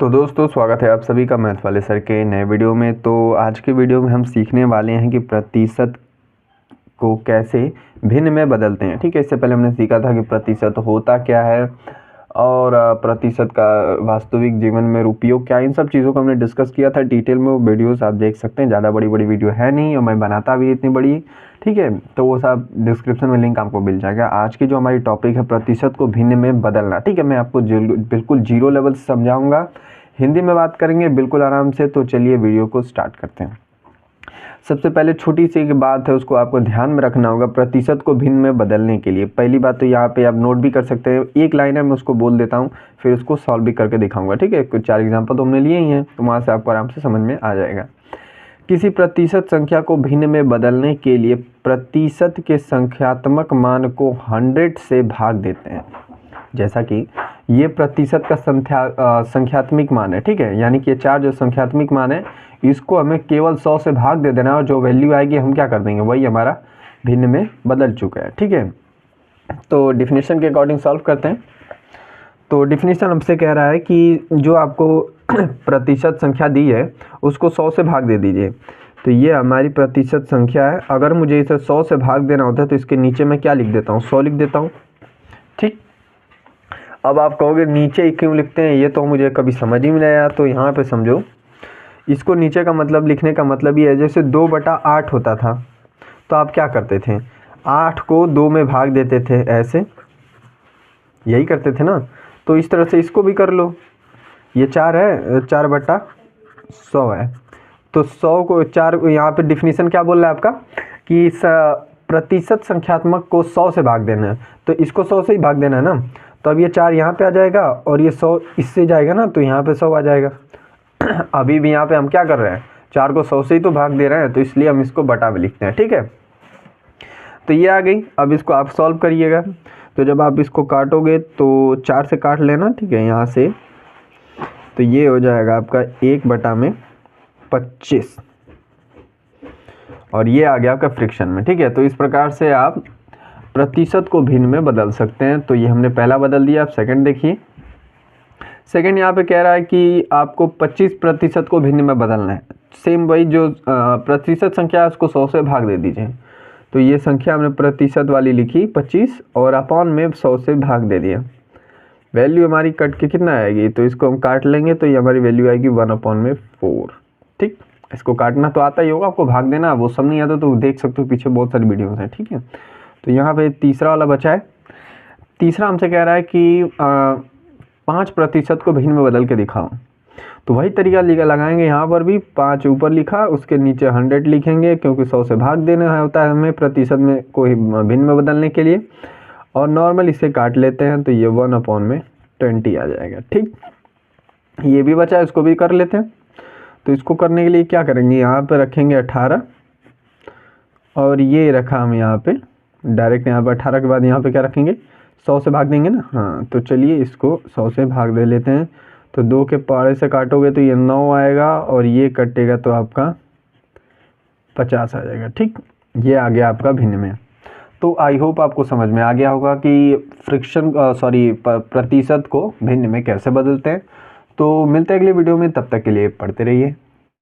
तो दोस्तों स्वागत है आप सभी का मैथ वाले सर के नए वीडियो में। तो आज के वीडियो में हम सीखने वाले हैं कि प्रतिशत को कैसे भिन्न में बदलते हैं। ठीक है, इससे पहले हमने सीखा था कि प्रतिशत होता क्या है और प्रतिशत का वास्तविक जीवन में उपयोग क्या है। इन सब चीज़ों को हमने डिस्कस किया था डिटेल में। वो वीडियोस आप देख सकते हैं, ज़्यादा बड़ी वीडियो है नहीं और मैं बनाता भी इतनी बड़ी। ठीक है, तो वो सब डिस्क्रिप्शन में लिंक आपको मिल जाएगा। आज की जो हमारी टॉपिक है प्रतिशत को भिन्न में बदलना। ठीक है, मैं आपको बिल्कुल जीरो लेवल से समझाऊंगा, हिंदी में बात करेंगे बिल्कुल आराम से। तो चलिए वीडियो को स्टार्ट करते हैं। सबसे पहले छोटी सी एक बात है, उसको आपको ध्यान में रखना होगा प्रतिशत को भिन्न में बदलने के लिए। पहली बात तो यहाँ पे आप नोट भी कर सकते हैं, एक लाइन है मैं उसको बोल देता हूँ, फिर उसको सॉल्व भी करके दिखाऊंगा। ठीक है, कुछ 4 एग्जाम्पल तो हमने लिए ही हैं, तो वहाँ से आपको आराम से समझ में आ जाएगा। किसी प्रतिशत संख्या को भिन्न में बदलने के लिए प्रतिशत के संख्यात्मक मान को 100 से भाग देते हैं। जैसा कि ये प्रतिशत का संख्यात्मक मान है। ठीक है, यानी कि ये 4 जो संख्यात्मक मान है इसको हमें केवल 100 से भाग दे देना है और जो वैल्यू आएगी हम क्या कर देंगे, वही हमारा भिन्न में बदल चुका है। ठीक है, तो डिफिनीशन के अकॉर्डिंग सॉल्व करते हैं। तो डिफिनीशन हमसे कह रहा है कि जो आपको प्रतिशत संख्या दी है उसको 100 से भाग दे दीजिए। तो ये हमारी प्रतिशत संख्या है। अगर मुझे इसे 100 से भाग देना होता है तो इसके नीचे मैं क्या लिख देता हूँ, 100 लिख देता हूँ। ठीक, अब आप कहोगे नीचे ही क्यों लिखते हैं, ये तो मुझे कभी समझ ही नहीं आया। तो यहाँ पे समझो, इसको नीचे का मतलब लिखने का मतलब ये है, जैसे 2/8 होता था तो आप क्या करते थे, 8 को 2 में भाग देते थे, ऐसे यही करते थे ना। तो इस तरह से इसको भी कर लो। ये 4 है, 4/100 है, तो 100 को 4, यहाँ पे डिफिनीशन क्या बोल रहा है आपका कि इस प्रतिशत संख्यात्मक को 100 से भाग देना है, तो इसको 100 से ही भाग देना है ना। तो अब ये 4 यहाँ पे आ जाएगा और ये 100 इससे जाएगा ना, तो यहाँ पे 100 आ जाएगा। अभी भी यहाँ पे हम क्या कर रहे हैं, 4 को 100 से ही तो भाग दे रहे हैं, तो इसलिए हम इसको बटा में लिखते हैं। ठीक है, तो ये आ गई। अब इसको आप सॉल्व करिएगा। तो जब आप इसको काटोगे तो 4 से काट लेना। ठीक है, यहाँ से तो ये हो जाएगा आपका 1/25 और ये आ गया आपका फ्रैक्शन में। ठीक है, तो इस प्रकार से आप प्रतिशत को भिन्न में बदल सकते हैं। तो ये हमने पहला बदल दिया। अब सेकंड देखिए। सेकंड यहाँ पे कह रहा है कि आपको 25% को भिन्न में बदलना है। सेम वही जो प्रतिशत संख्या है उसको 100 से भाग दे दीजिए। तो ये संख्या हमने प्रतिशत वाली लिखी 25 और अपॉन में 100 से भाग दे दिया। वैल्यू हमारी कट के कितना आएगी, तो इसको हम काट लेंगे तो ये हमारी वैल्यू आएगी 1/4। ठीक, इसको काटना तो आता ही होगा आपको, भाग देना वो सब नहीं आता तो देख सकते हो, पीछे बहुत सारी वीडियोस हैं। ठीक है, तो यहाँ पे तीसरा वाला बचा है। तीसरा हमसे कह रहा है कि 5% को भिन्न में बदल के दिखाओ। तो वही तरीका लगाएंगे, यहाँ पर भी 5 ऊपर लिखा, उसके नीचे 100 लिखेंगे क्योंकि 100 से भाग देना होता है हमें प्रतिशत में को भिन्न में बदलने के लिए। और नॉर्मल इसे काट लेते हैं तो ये 1/20 आ जाएगा। ठीक, ये भी बचा है, इसको भी कर लेते हैं। तो इसको करने के लिए क्या करेंगे, यहाँ पे रखेंगे 18 और ये रखा हम यहाँ पे डायरेक्ट। यहाँ पे 18 के बाद यहाँ पे क्या रखेंगे, 100 से भाग देंगे ना। हाँ, तो चलिए इसको 100 से भाग दे लेते हैं। तो 2 के पारे से काटोगे तो ये 9 आएगा और ये कटेगा तो आपका 50 आ जाएगा। ठीक, ये आ गया आपका भिन्न में। तो आई होप आपको समझ में आ गया होगा कि प्रतिशत को भिन्न में कैसे बदलते हैं। तो मिलते हैं अगले वीडियो में, तब तक के लिए पढ़ते रहिए।